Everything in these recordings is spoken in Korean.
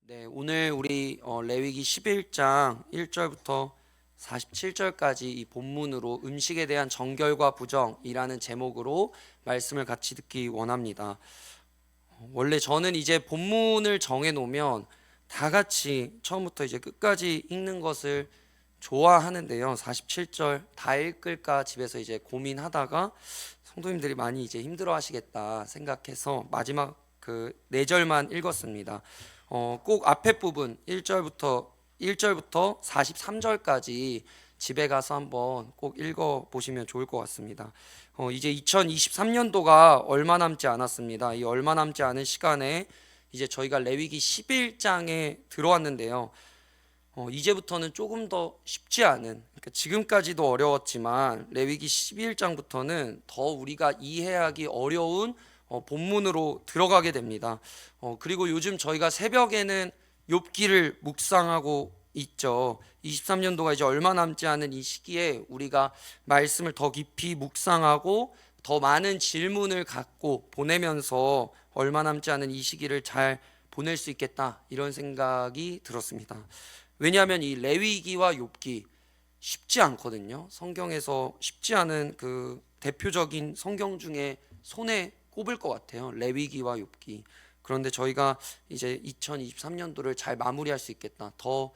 네, 오늘 우리 레위기 11장 1절부터 47절까지 이 본문으로 음식에 대한 정결과 부정이라는 제목으로 말씀을 같이 듣기 원합니다. 원래 저는 이제 본문을 정해 놓으면 다 같이 처음부터 이제 끝까지 읽는 것을 좋아하는데요. 47절 다 읽을까 집에서 이제 고민하다가 성도님들이 많이 이제 힘들어 하시겠다 생각해서 마지막 그 4절만 읽었습니다. 꼭 앞에 부분 1절부터 43절까지 집에 가서 한번 꼭 읽어 보시면 좋을 것 같습니다. 이제 2023년도가 얼마 남지 않았습니다. 이 얼마 남지 않은 시간에 이제 저희가 레위기 11장에 들어왔는데요. 이제부터는 조금 더 쉽지 않은, 그러니까 지금까지도 어려웠지만 레위기 11장부터는 더 우리가 이해하기 어려운 본문으로 들어가게 됩니다. 그리고 요즘 저희가 새벽에는 욥기를 묵상하고 있죠. 23년도가 이제 얼마 남지 않은 이 시기에 우리가 말씀을 더 깊이 묵상하고 더 많은 질문을 갖고 보내면서 얼마 남지 않은 이 시기를 잘 보낼 수 있겠다, 이런 생각이 들었습니다. 왜냐하면 이 레위기와 욥기 쉽지 않거든요. 성경에서 쉽지 않은 그 대표적인 성경 중에 손에 꼽을 것 같아요. 레위기와 욥기. 그런데 저희가 이제 2023년도를 잘 마무리할 수 있겠다, 더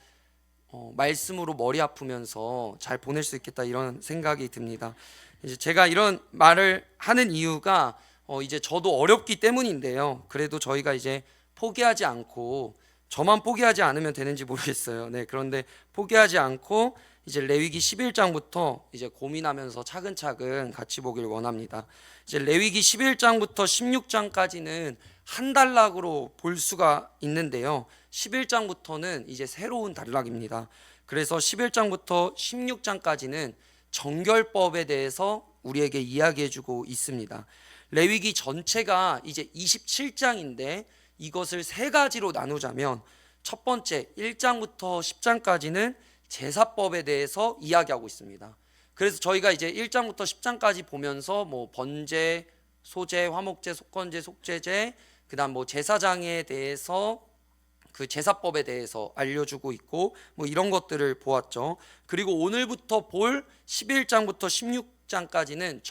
말씀으로 머리 아프면서 잘 보낼 수 있겠다, 이런 생각이 듭니다. 이제 제가 이런 말을 하는 이유가 이제 저도 어렵기 때문인데요. 그래도 저희가 이제 포기하지 않고, 저만 포기하지 않으면 되는지 모르겠어요. 네, 그런데 포기하지 않고 이제 레위기 11장부터 이제 고민하면서 차근차근 같이 보길 원합니다. 이제 레위기 11장부터 16장까지는 한 단락으로 볼 수가 있는데요. 11장부터는 이제 새로운 단락입니다. 그래서 11장부터 16장까지는 정결법에 대해서 우리에게 이야기해주고 있습니다. 레위기 전체가 이제 27장인데 이것을 세 가지로 나누자면, 첫 번째 1장부터 10장까지는 제사법에 대해서 이야기하고 있습니다. 그래서 저희가 이제 1장부터 10장까지 보면서 뭐 번제, 소제, 화목제, 속건제, 속죄제, 그다음 뭐 제사장에 대해서 그 제사법에 대해서 알려주고 있고 뭐 이런 것들을 보았죠. 그리고 오늘부터 볼 11장부터 16장까지는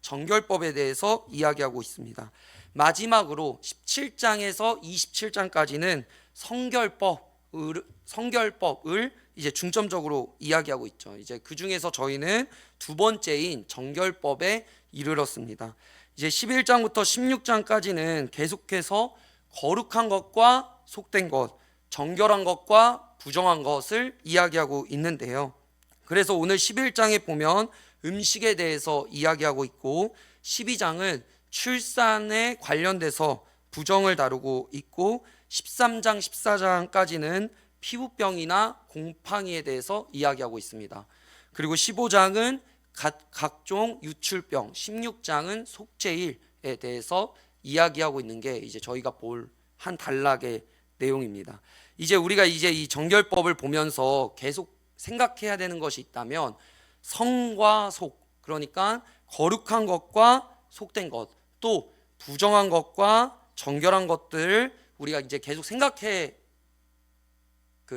정결법에 대해서 이야기하고 있습니다. 마지막으로 17장에서 27장까지는 성결법을 이제 중점적으로 이야기하고 있죠. 이제 그 중에서 저희는 두 번째인 정결법에 이르렀습니다. 이제 11장부터 16장까지는 계속해서 거룩한 것과 속된 것, 정결한 것과 부정한 것을 이야기하고 있는데요. 그래서 오늘 11장에 보면 음식에 대해서 이야기하고 있고, 12장은 출산에 관련돼서 부정을 다루고 있고, 13장, 14장까지는 피부병이나 곰팡이에 대해서 이야기하고 있습니다. 그리고 15장은 각종 유출병, 16장은 속죄일에 대해서 이야기하고 있는 게 이제 저희가 볼 한 단락의 내용입니다. 이제 우리가 이제 이 정결법을 보면서 계속 생각해야 되는 것이 있다면, 성과 속, 그러니까 거룩한 것과 속된 것, 또 부정한 것과 정결한 것들을 우리가 이제 계속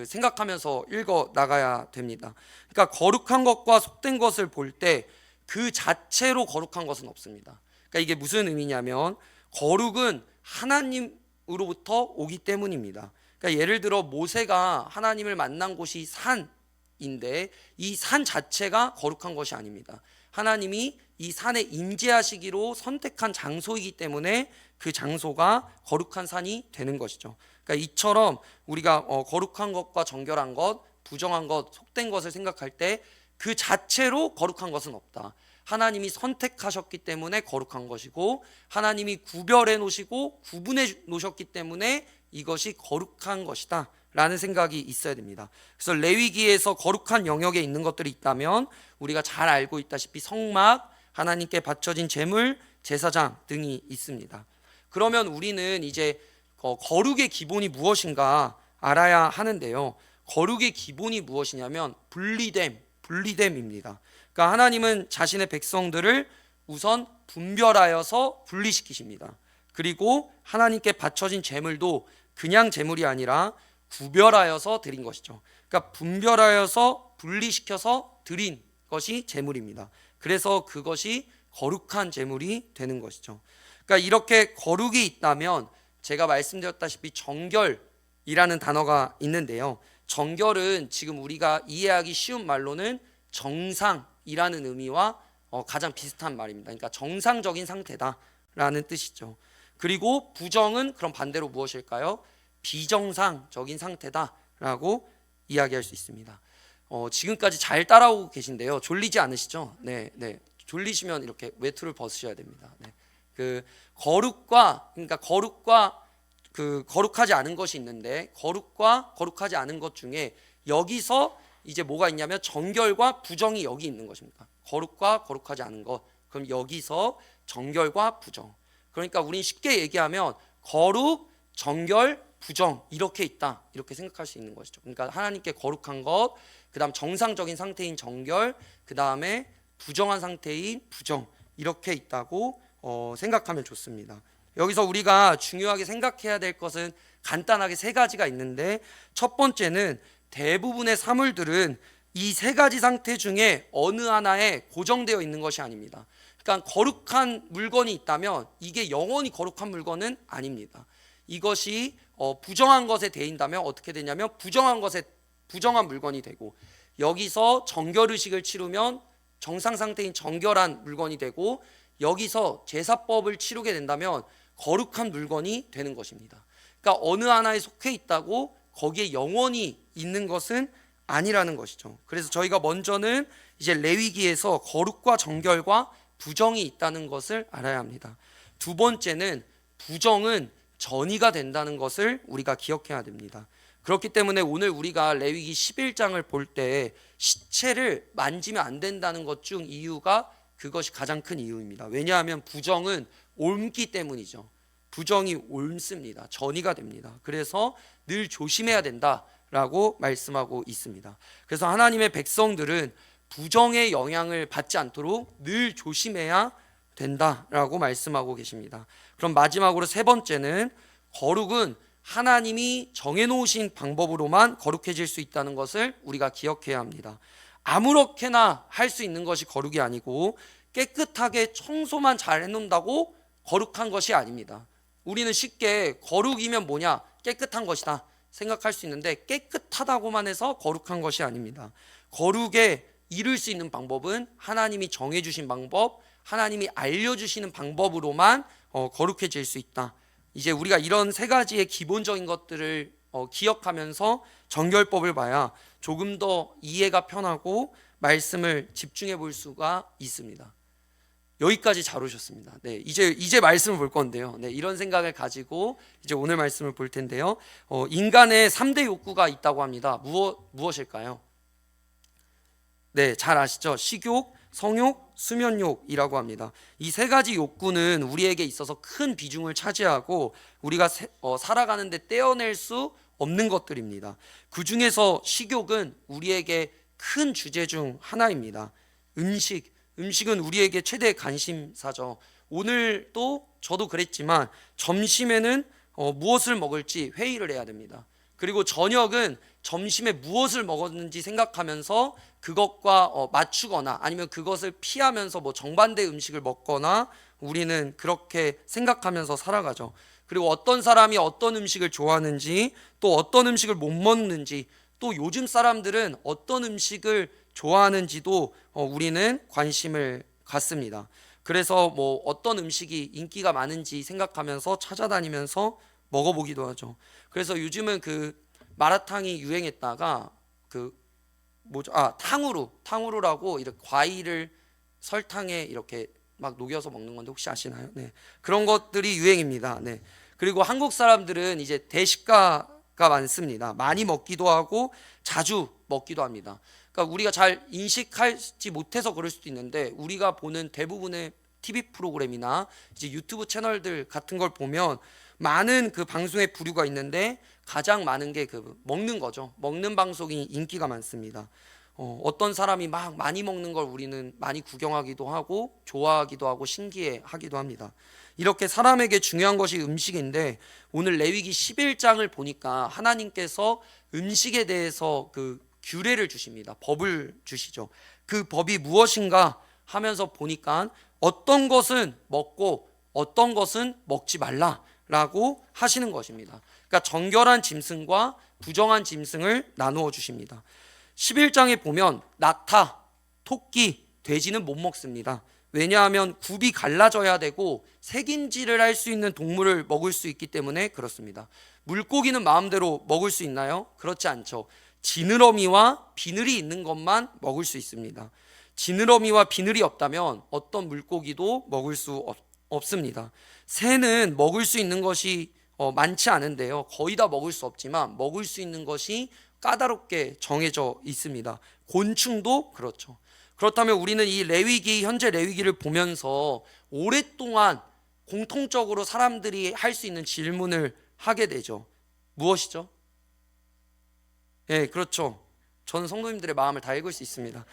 생각하면서 읽어 나가야 됩니다. 그러니까 거룩한 것과 속된 것을 볼 때 그 자체로 거룩한 것은 없습니다. 그러니까 이게 무슨 의미냐면, 거룩은 하나님으로부터 오기 때문입니다. 그러니까 예를 들어 모세가 하나님을 만난 곳이 산인데 이 산 자체가 거룩한 것이 아닙니다. 하나님이 이 산에 임재하시기로 선택한 장소이기 때문에 그 장소가 거룩한 산이 되는 것이죠. 그러니까 이처럼 우리가 거룩한 것과 정결한 것, 부정한 것, 속된 것을 생각할 때 그 자체로 거룩한 것은 없다. 하나님이 선택하셨기 때문에 거룩한 것이고, 하나님이 구별해 놓으시고 구분해 놓으셨기 때문에 이것이 거룩한 것이다 라는 생각이 있어야 됩니다. 그래서 레위기에서 거룩한 영역에 있는 것들이 있다면 우리가 잘 알고 있다시피 성막, 하나님께 바쳐진 제물, 제사장 등이 있습니다. 그러면 우리는 이제 거룩의 기본이 무엇인가 알아야 하는데요. 거룩의 기본이 무엇이냐면 분리됨입니다. 그러니까 하나님은 자신의 백성들을 우선 분별하여서 분리시키십니다. 그리고 하나님께 바쳐진 제물도 그냥 재물이 아니라 구별하여서 드린 것이죠. 그러니까 분별하여서 분리시켜서 드린 것이 재물입니다. 그래서 그것이 거룩한 재물이 되는 것이죠. 그러니까 이렇게 거룩이 있다면 제가 말씀드렸다시피 정결이라는 단어가 있는데요. 정결은 지금 우리가 이해하기 쉬운 말로는 정상이라는 의미와 가장 비슷한 말입니다. 그러니까 정상적인 상태다라는 뜻이죠. 그리고 부정은 그럼 반대로 무엇일까요? 비정상적인 상태다라고 이야기할 수 있습니다. 지금까지 잘 따라오고 계신데요. 졸리지 않으시죠? 네. 졸리시면 이렇게 외투를 벗으셔야 됩니다. 네. 그 거룩과 그 거룩하지 않은 것이 있는데 거룩과 거룩하지 않은 것 중에 여기서 이제 뭐가 있냐면 정결과 부정이 여기 있는 것입니다. 거룩과 거룩하지 않은 것. 그럼 여기서 정결과 부정. 그러니까 우린 쉽게 얘기하면 거룩, 정결, 부정 이렇게 있다. 이렇게 생각할 수 있는 것이죠. 그러니까 하나님께 거룩한 것, 그다음 정상적인 상태인 정결, 그다음에 부정한 상태인 부정 이렇게 있다고 생각하면 좋습니다. 여기서 우리가 중요하게 생각해야 될 것은 간단하게 세 가지가 있는데 첫 번째는 대부분의 사물들은 이 세 가지 상태 중에 어느 하나에 고정되어 있는 것이 아닙니다. 그러니까 거룩한 물건이 있다면 이게 영원히 거룩한 물건은 아닙니다. 이것이 부정한 것에 대인다면 어떻게 되냐면 부정한 물건이 되고 여기서 정결의식을 치르면 정상 상태인 정결한 물건이 되고 여기서 제사법을 치르게 된다면 거룩한 물건이 되는 것입니다. 그러니까 어느 하나에 속해 있다고 거기에 영원히 있는 것은 아니라는 것이죠. 그래서 저희가 먼저는 이제 레위기에서 거룩과 정결과 부정이 있다는 것을 알아야 합니다. 두 번째는 부정은 전이가 된다는 것을 우리가 기억해야 됩니다. 그렇기 때문에 오늘 우리가 레위기 11장을 볼 때 시체를 만지면 안 된다는 것 중 이유가 그것이 가장 큰 이유입니다. 왜냐하면 부정은 옮기 때문이죠. 부정이 옮습니다. 전이가 됩니다. 그래서 늘 조심해야 된다라고 말씀하고 있습니다. 그래서 하나님의 백성들은 부정의 영향을 받지 않도록 늘 조심해야 된다라고 말씀하고 계십니다. 그럼 마지막으로 세 번째는 거룩은 하나님이 정해놓으신 방법으로만 거룩해질 수 있다는 것을 우리가 기억해야 합니다. 아무렇게나 할 수 있는 것이 거룩이 아니고 깨끗하게 청소만 잘 해놓는다고 거룩한 것이 아닙니다. 우리는 쉽게 거룩이면 뭐냐? 깨끗한 것이다 생각할 수 있는데 깨끗하다고만 해서 거룩한 것이 아닙니다. 거룩에 이룰 수 있는 방법은 하나님이 정해주신 방법, 하나님이 알려주시는 방법으로만 거룩해질 수 있다. 이제 우리가 이런 세 가지의 기본적인 것들을 기억하면서 정결법을 봐야 조금 더 이해가 편하고 말씀을 집중해 볼 수가 있습니다. 여기까지 잘 오셨습니다. 네, 이제 말씀을 볼 건데요. 네, 이런 생각을 가지고 이제 오늘 말씀을 볼 텐데요. 인간의 3대 욕구가 있다고 합니다. 무엇일까요? 네, 잘 아시죠? 식욕, 성욕, 수면욕이라고 합니다. 이 세 가지 욕구는 우리에게 있어서 큰 비중을 차지하고 우리가 살아가는데 떼어낼 수 없는 것들입니다. 그 중에서 식욕은 우리에게 큰 주제 중 하나입니다. 음식은 우리에게 최대 관심사죠. 오늘도 저도 그랬지만 점심에는 무엇을 먹을지 회의를 해야 됩니다. 그리고 저녁은 점심에 무엇을 먹었는지 생각하면서 그것과 맞추거나 아니면 그것을 피하면서 뭐 정반대 음식을 먹거나 우리는 그렇게 생각하면서 살아가죠. 그리고 어떤 사람이 어떤 음식을 좋아하는지 또 어떤 음식을 못 먹는지 또 요즘 사람들은 어떤 음식을 좋아하는지도 우리는 관심을 갖습니다. 그래서 뭐 어떤 음식이 인기가 많은지 생각하면서 찾아다니면서 먹어보기도 하죠. 그래서 요즘은 그 마라탕이 유행했다가 탕후루라고 이렇게 과일을 설탕에 이렇게 막 녹여서 먹는 건데 혹시 아시나요? 네. 그런 것들이 유행입니다. 네. 그리고 한국 사람들은 이제 대식가가 많습니다. 많이 먹기도 하고 자주 먹기도 합니다. 그러니까 우리가 잘 인식하지 못해서 그럴 수도 있는데 우리가 보는 대부분의 TV 프로그램이나 이제 유튜브 채널들 같은 걸 보면 많은 그 방송의 부류가 있는데 가장 많은 게 그 먹는 거죠. 먹는 방송이 인기가 많습니다. 어떤 사람이 막 많이 먹는 걸 우리는 많이 구경하기도 하고 좋아하기도 하고 신기해하기도 합니다. 이렇게 사람에게 중요한 것이 음식인데 오늘 레위기 11장을 보니까 하나님께서 음식에 대해서 그 규례를 주십니다. 법을 주시죠. 그 법이 무엇인가 하면서 보니까 어떤 것은 먹고 어떤 것은 먹지 말라라고 하시는 것입니다. 그러니까 정결한 짐승과 부정한 짐승을 나누어 주십니다. 11장에 보면 낙타, 토끼, 돼지는 못 먹습니다. 왜냐하면 굽이 갈라져야 되고 색임질을 할 수 있는 동물을 먹을 수 있기 때문에 그렇습니다. 물고기는 마음대로 먹을 수 있나요? 그렇지 않죠. 지느러미와 비늘이 있는 것만 먹을 수 있습니다. 지느러미와 비늘이 없다면 어떤 물고기도 먹을 수 없습니다. 새는 먹을 수 있는 것이 많지 않은데요. 거의 다 먹을 수 없지만 먹을 수 있는 것이 까다롭게 정해져 있습니다. 곤충도 그렇죠. 그렇다면 우리는 이 레위기, 현재 레위기를 보면서 오랫동안 공통적으로 사람들이 할 수 있는 질문을 하게 되죠. 무엇이죠? 예, 그렇죠. 저는 성도님들의 마음을 다 읽을 수 있습니다.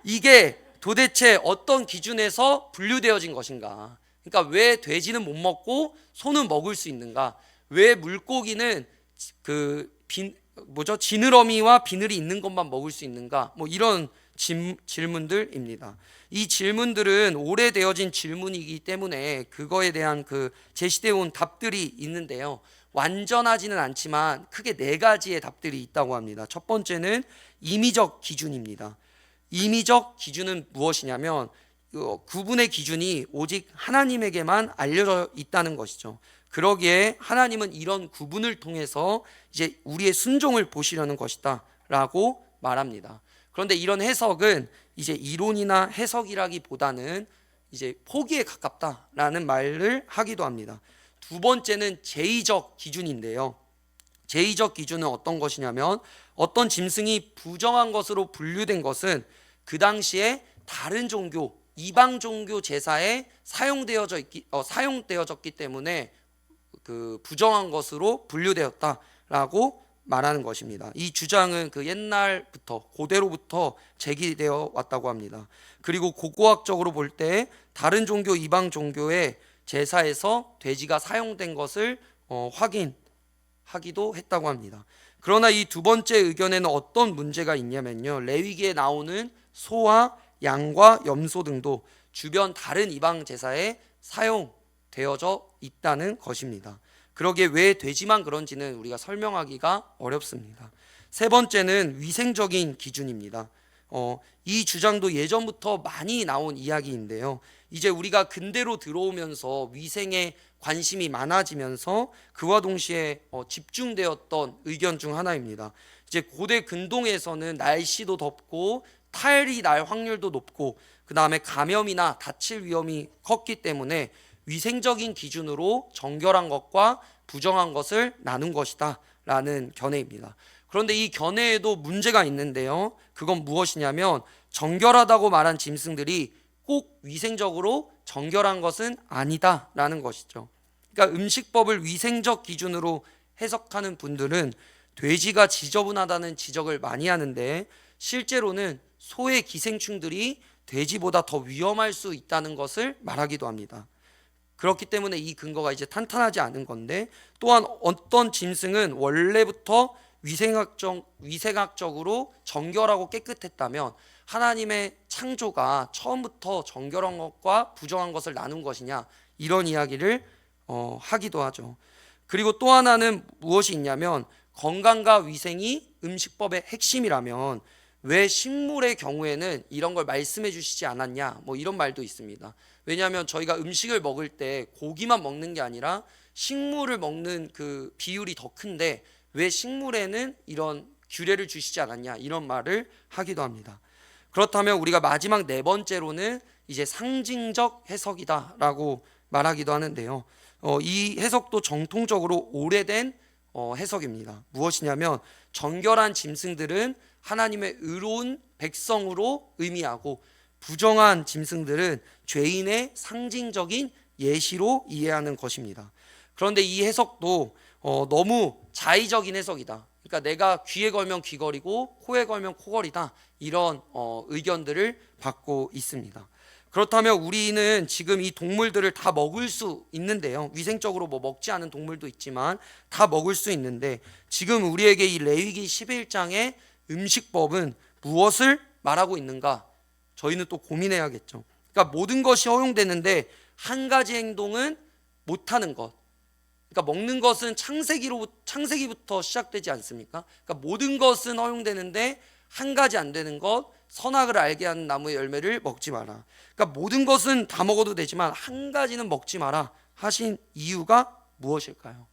이게 도대체 어떤 기준에서 분류되어진 것인가? 그러니까 왜 돼지는 못 먹고 소는 먹을 수 있는가? 왜 물고기는 지느러미와 비늘이 있는 것만 먹을 수 있는가? 뭐 이런 질문들입니다. 이 질문들은 오래되어진 질문이기 때문에 그거에 대한 제시되어 온 답들이 있는데요. 완전하지는 않지만 크게 네 가지의 답들이 있다고 합니다. 첫 번째는 임의적 기준입니다. 임의적 기준은 무엇이냐면 구분의 기준이 오직 하나님에게만 알려져 있다는 것이죠. 그러기에 하나님은 이런 구분을 통해서 이제 우리의 순종을 보시려는 것이다 라고 말합니다. 그런데 이런 해석은 이제 이론이나 해석이라기보다는 이제 포기에 가깝다라는 말을 하기도 합니다. 두 번째는 제의적 기준인데요. 제의적 기준은 어떤 것이냐면 어떤 짐승이 부정한 것으로 분류된 것은 그 당시에 다른 종교, 이방 종교 제사에 사용되어졌기 때문에 부정한 것으로 분류되었다라고 말하는 것입니다. 이 주장은 옛날부터 고대로부터 제기되어 왔다고 합니다. 그리고 고고학적으로 볼 때 다른 종교, 이방 종교의 제사에서 돼지가 사용된 것을 확인하기도 했다고 합니다. 그러나 이 두 번째 의견에는 어떤 문제가 있냐면요. 레위기에 나오는 소와 양과 염소 등도 주변 다른 이방 제사에 사용되어져 있다는 것입니다. 그러기에 왜 돼지만 그런지는 우리가 설명하기가 어렵습니다. 세 번째는 위생적인 기준입니다. 이 주장도 예전부터 많이 나온 이야기인데요. 이제 우리가 근대로 들어오면서 위생에 관심이 많아지면서 그와 동시에 집중되었던 의견 중 하나입니다. 이제 고대 근동에서는 날씨도 덥고 탈이 날 확률도 높고 그 다음에 감염이나 다칠 위험이 컸기 때문에 위생적인 기준으로 정결한 것과 부정한 것을 나눈 것이다 라는 견해입니다. 그런데 이 견해에도 문제가 있는데요. 그건 무엇이냐면 정결하다고 말한 짐승들이 꼭 위생적으로 정결한 것은 아니다 라는 것이죠. 그러니까 음식법을 위생적 기준으로 해석하는 분들은 돼지가 지저분하다는 지적을 많이 하는데 실제로는 소의 기생충들이 돼지보다 더 위험할 수 있다는 것을 말하기도 합니다. 그렇기 때문에 이 근거가 이제 탄탄하지 않은 건데, 또한 어떤 짐승은 원래부터 위생학적으로 정결하고 깨끗했다면 하나님의 창조가 처음부터 정결한 것과 부정한 것을 나눈 것이냐, 이런 이야기를 하기도 하죠. 그리고 또 하나는 무엇이 있냐면 건강과 위생이 음식법의 핵심이라면 왜 식물의 경우에는 이런 걸 말씀해 주시지 않았냐, 뭐 이런 말도 있습니다. 왜냐하면 저희가 음식을 먹을 때 고기만 먹는 게 아니라 식물을 먹는 그 비율이 더 큰데 왜 식물에는 이런 규례를 주시지 않았냐, 이런 말을 하기도 합니다. 그렇다면 우리가 마지막 네 번째로는 이제 상징적 해석이다라고 말하기도 하는데요. 이 해석도 정통적으로 오래된 해석입니다. 무엇이냐면 정결한 짐승들은 하나님의 의로운 백성으로 의미하고 부정한 짐승들은 죄인의 상징적인 예시로 이해하는 것입니다. 그런데 이 해석도 너무 자의적인 해석이다. 그러니까 내가 귀에 걸면 귀걸이고 코에 걸면 코걸이다, 이런 의견들을 받고 있습니다. 그렇다면 우리는 지금 이 동물들을 다 먹을 수 있는데요. 위생적으로 뭐 먹지 않은 동물도 있지만 다 먹을 수 있는데, 지금 우리에게 이 레위기 11장의 음식법은 무엇을 말하고 있는가? 저희는 또 고민해야겠죠. 그러니까 모든 것이 허용되는데 한 가지 행동은 못하는 것. 그러니까 먹는 것은 창세기부터 시작되지 않습니까? 그러니까 모든 것은 허용되는데 한 가지 안 되는 것, 선악을 알게 하는 나무의 열매를 먹지 마라. 그러니까 모든 것은 다 먹어도 되지만 한 가지는 먹지 마라 하신 이유가 무엇일까요?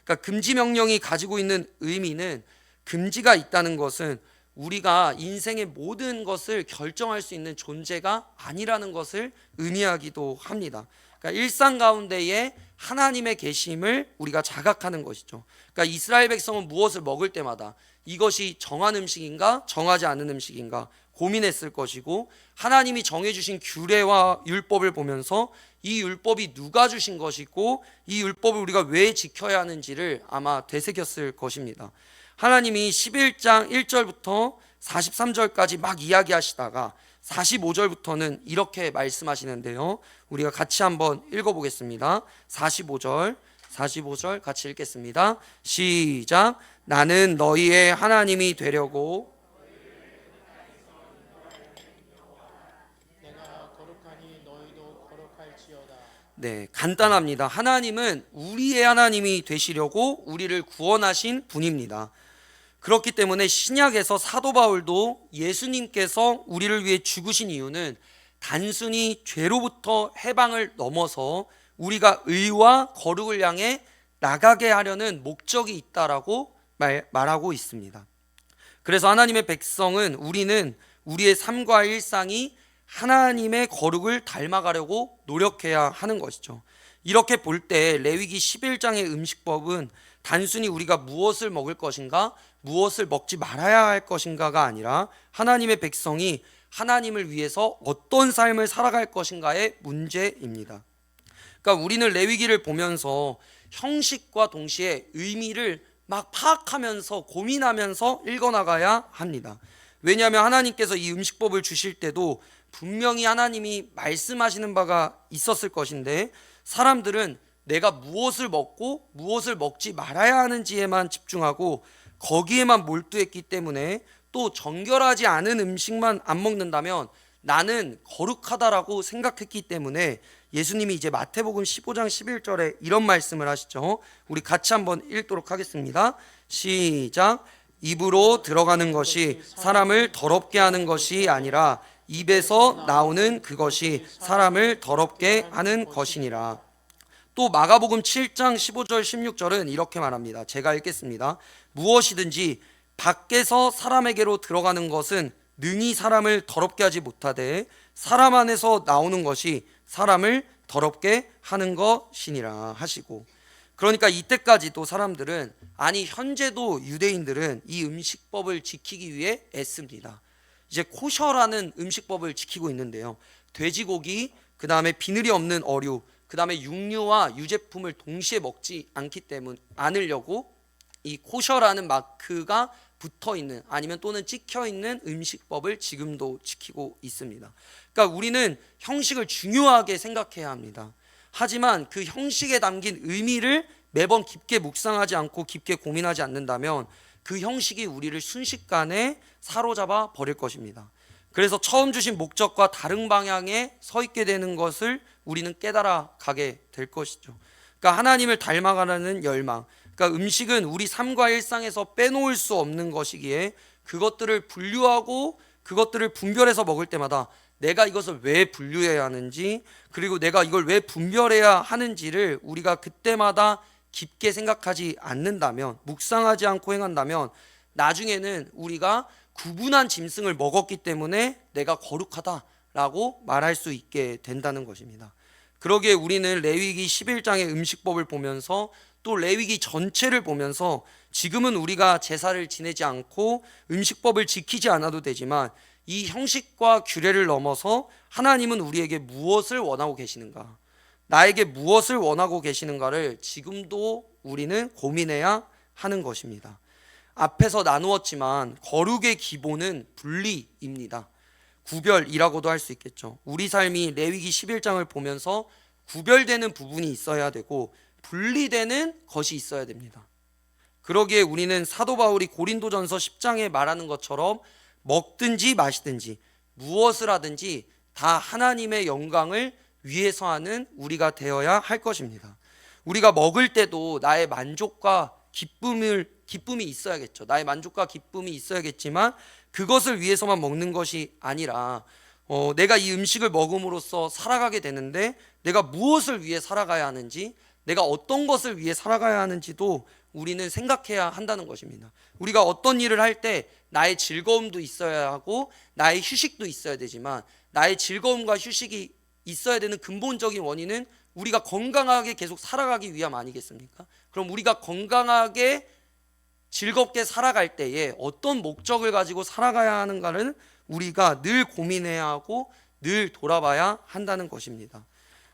그러니까 금지 명령이 가지고 있는 의미는, 금지가 있다는 것은 우리가 인생의 모든 것을 결정할 수 있는 존재가 아니라는 것을 의미하기도 합니다. 그러니까 일상 가운데에 하나님의 계심을 우리가 자각하는 것이죠. 그러니까 이스라엘 백성은 무엇을 먹을 때마다 이것이 정한 음식인가 정하지 않은 음식인가 고민했을 것이고, 하나님이 정해주신 규례와 율법을 보면서 이 율법이 누가 주신 것이고 이 율법을 우리가 왜 지켜야 하는지를 아마 되새겼을 것입니다. 하나님이 11장 1절부터 43절까지 막 이야기하시다가 45절부터는 이렇게 말씀하시는데요, 우리가 같이 한번 읽어보겠습니다. 45절 같이 읽겠습니다. 시작. 나는 너희의 하나님이 되려고 내가 거룩하니 너희도 거룩할지어다. 네, 간단합니다. 하나님은 우리의 하나님이 되시려고 우리를 구원하신 분입니다. 그렇기 때문에 신약에서 사도 바울도 예수님께서 우리를 위해 죽으신 이유는 단순히 죄로부터 해방을 넘어서 우리가 의와 거룩을 향해 나가게 하려는 목적이 있다라고 말하고 있습니다. 그래서 하나님의 백성은, 우리는 우리의 삶과 일상이 하나님의 거룩을 닮아가려고 노력해야 하는 것이죠. 이렇게 볼 때 레위기 11장의 음식법은 단순히 우리가 무엇을 먹을 것인가, 무엇을 먹지 말아야 할 것인가가 아니라 하나님의 백성이 하나님을 위해서 어떤 삶을 살아갈 것인가의 문제입니다. 그러니까 우리는 레위기를 보면서 형식과 동시에 의미를 막 파악하면서 고민하면서 읽어나가야 합니다. 왜냐하면 하나님께서 이 음식법을 주실 때도 분명히 하나님이 말씀하시는 바가 있었을 것인데, 사람들은 내가 무엇을 먹고 무엇을 먹지 말아야 하는지에만 집중하고 거기에만 몰두했기 때문에, 또 정결하지 않은 음식만 안 먹는다면 나는 거룩하다라고 생각했기 때문에 예수님이 이제 마태복음 15장 11절에 이런 말씀을 하시죠. 우리 같이 한번 읽도록 하겠습니다. 시작. 입으로 들어가는 것이 사람을 더럽게 하는 것이 아니라 입에서 나오는 그것이 사람을 더럽게 하는 것이니라. 또 마가복음 7장 15절 16절은 이렇게 말합니다. 제가 읽겠습니다. 무엇이든지 밖에서 사람에게로 들어가는 것은 능히 사람을 더럽게 하지 못하되 사람 안에서 나오는 것이 사람을 더럽게 하는 것이니라 하시고, 그러니까 이때까지도 사람들은, 아니 현재도 유대인들은 이 음식법을 지키기 위해 애씁니다. 이제 코셔라는 음식법을 지키고 있는데요, 돼지고기, 그 다음에 비늘이 없는 어류, 그 다음에 육류와 유제품을 동시에 먹지 않으려고 이 코셔라는 마크가 붙어있는, 아니면 또는 찍혀있는 음식법을 지금도 지키고 있습니다. 그러니까 우리는 형식을 중요하게 생각해야 합니다. 하지만 그 형식에 담긴 의미를 매번 깊게 묵상하지 않고 깊게 고민하지 않는다면 그 형식이 우리를 순식간에 사로잡아 버릴 것입니다. 그래서 처음 주신 목적과 다른 방향에 서 있게 되는 것을 우리는 깨달아 가게 될 것이죠. 그러니까 하나님을 닮아가라는 열망, 그러니까 음식은 우리 삶과 일상에서 빼놓을 수 없는 것이기에 그것들을 분류하고 그것들을 분별해서 먹을 때마다 내가 이것을 왜 분류해야 하는지, 그리고 내가 이걸 왜 분별해야 하는지를 우리가 그때마다 깊게 생각하지 않는다면, 묵상하지 않고 행한다면 나중에는 우리가 구분한 짐승을 먹었기 때문에 내가 거룩하다라고 말할 수 있게 된다는 것입니다. 그러기에 우리는 레위기 11장의 음식법을 보면서, 또 레위기 전체를 보면서, 지금은 우리가 제사를 지내지 않고 음식법을 지키지 않아도 되지만 이 형식과 규례를 넘어서 하나님은 우리에게 무엇을 원하고 계시는가, 나에게 무엇을 원하고 계시는가를 지금도 우리는 고민해야 하는 것입니다. 앞에서 나누었지만 거룩의 기본은 분리입니다. 구별이라고도 할 수 있겠죠. 우리 삶이 레위기 11장을 보면서 구별되는 부분이 있어야 되고 분리되는 것이 있어야 됩니다. 그러기에 우리는 사도 바울이 고린도전서 10장에 말하는 것처럼 먹든지 마시든지 무엇을 하든지 다 하나님의 영광을 위해서 하는 우리가 되어야 할 것입니다. 우리가 먹을 때도 나의 만족과 기쁨이 있어야겠죠. 나의 만족과 기쁨이 있어야겠지만 그것을 위해서만 먹는 것이 아니라 내가 이 음식을 먹음으로써 살아가게 되는데 내가 무엇을 위해 살아가야 하는지, 내가 어떤 것을 위해 살아가야 하는지도 우리는 생각해야 한다는 것입니다. 우리가 어떤 일을 할 때 나의 즐거움도 있어야 하고 나의 휴식도 있어야 되지만 나의 즐거움과 휴식이 있어야 되는 근본적인 원인은 우리가 건강하게 계속 살아가기 위함 아니겠습니까? 그럼 우리가 건강하게 즐겁게 살아갈 때에 어떤 목적을 가지고 살아가야 하는가를 우리가 늘 고민해야 하고 늘 돌아봐야 한다는 것입니다.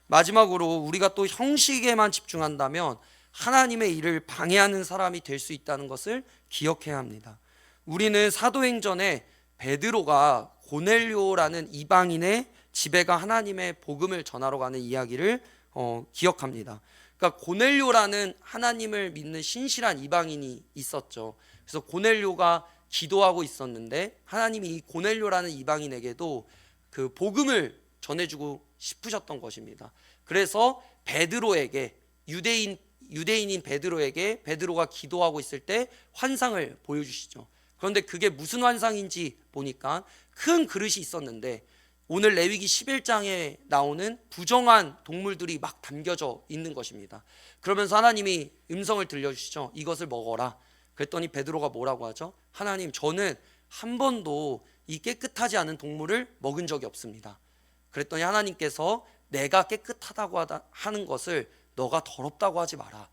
마지막으로 우리가 또 형식에만 집중한다면 하나님의 일을 방해하는 사람이 될 수 있다는 것을 기억해야 합니다. 우리는 사도행전에 베드로가 고넬료라는 이방인의 집에 가 하나님의 복음을 전하러 가는 이야기를 기억합니다. 그러니까 고넬료라는 하나님을 믿는 신실한 이방인이 있었죠. 그래서 고넬료가 기도하고 있었는데 하나님이 이 고넬료라는 이방인에게도 그 복음을 전해주고 싶으셨던 것입니다. 그래서 베드로에게 유대인인 베드로에게 베드로가 기도하고 있을 때 환상을 보여주시죠. 그런데 그게 무슨 환상인지 보니까 큰 그릇이 있었는데 오늘 레위기 11장에 나오는 부정한 동물들이 막 담겨져 있는 것입니다. 그러면서 하나님이 음성을 들려주시죠. 이것을 먹어라. 그랬더니 베드로가 뭐라고 하죠? 하나님, 저는 한 번도 이 깨끗하지 않은 동물을 먹은 적이 없습니다. 그랬더니 하나님께서 내가 깨끗하다고 하는 것을 너가 더럽다고 하지 마라.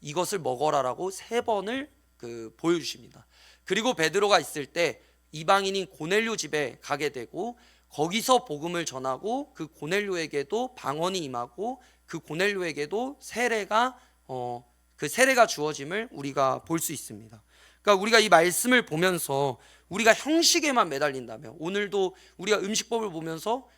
이것을 먹어라라고 3번을 보여주십니다. 그리고 베드로가 있을 때 이방인인 고넬료 집에 가게 되고 거기서 복음을 전하고 그 고넬료에게도 방언이 임하고 그 고넬료에게도 세례가 주어짐을 우리가 볼 수 있습니다. 그러니까 우리가 이 말씀을 보면서 우리가 형식에만 매달린다면, 오늘도 우리가 음식법을 보면서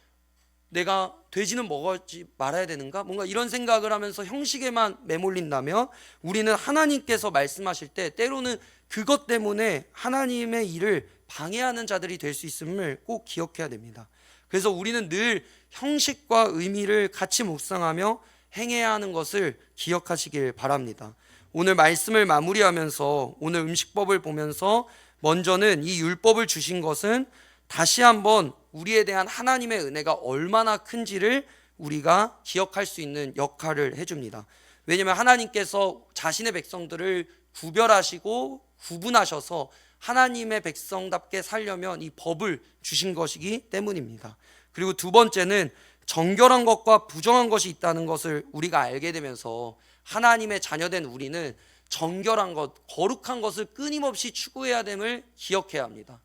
내가 돼지는 먹지 말아야 되는가? 뭔가 이런 생각을 하면서 형식에만 매몰린다면 우리는 하나님께서 말씀하실 때 때로는 그것 때문에 하나님의 일을 방해하는 자들이 될 수 있음을 꼭 기억해야 됩니다. 그래서 우리는 늘 형식과 의미를 같이 묵상하며 행해야 하는 것을 기억하시길 바랍니다. 오늘 말씀을 마무리하면서 오늘 음식법을 보면서 먼저는 이 율법을 주신 것은 다시 한번 우리에 대한 하나님의 은혜가 얼마나 큰지를 우리가 기억할 수 있는 역할을 해줍니다. 왜냐하면 하나님께서 자신의 백성들을 구별하시고 구분하셔서 하나님의 백성답게 살려면 이 법을 주신 것이기 때문입니다. 그리고 두 번째는 정결한 것과 부정한 것이 있다는 것을 우리가 알게 되면서 하나님의 자녀된 우리는 정결한 것, 거룩한 것을 끊임없이 추구해야 됨을 기억해야 합니다.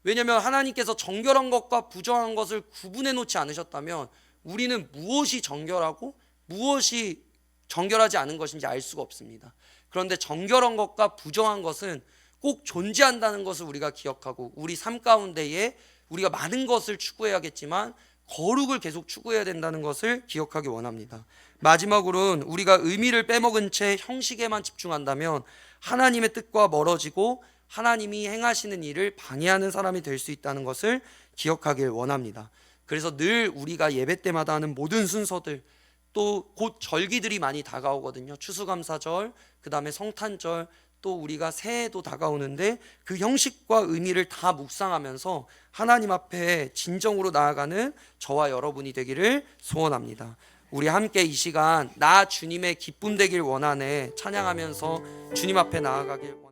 왜냐하면 하나님께서 정결한 것과 부정한 것을 구분해 놓지 않으셨다면 우리는 무엇이 정결하고 무엇이 정결하지 않은 것인지 알 수가 없습니다. 그런데 정결한 것과 부정한 것은 꼭 존재한다는 것을 우리가 기억하고 우리 삶 가운데에 우리가 많은 것을 추구해야겠지만 거룩을 계속 추구해야 된다는 것을 기억하기 원합니다. 마지막으로는 우리가 의미를 빼먹은 채 형식에만 집중한다면 하나님의 뜻과 멀어지고 하나님이 행하시는 일을 방해하는 사람이 될 수 있다는 것을 기억하길 원합니다. 그래서 늘 우리가 예배 때마다 하는 모든 순서들, 또 곧 절기들이 많이 다가오거든요. 추수감사절, 그 다음에 성탄절, 또 우리가 새해도 다가오는데 그 형식과 의미를 다 묵상하면서 하나님 앞에 진정으로 나아가는 저와 여러분이 되기를 소원합니다. 우리 함께 이 시간 나 주님의 기쁨 되길 원하네 찬양하면서 주님 앞에 나아가길 원합니다.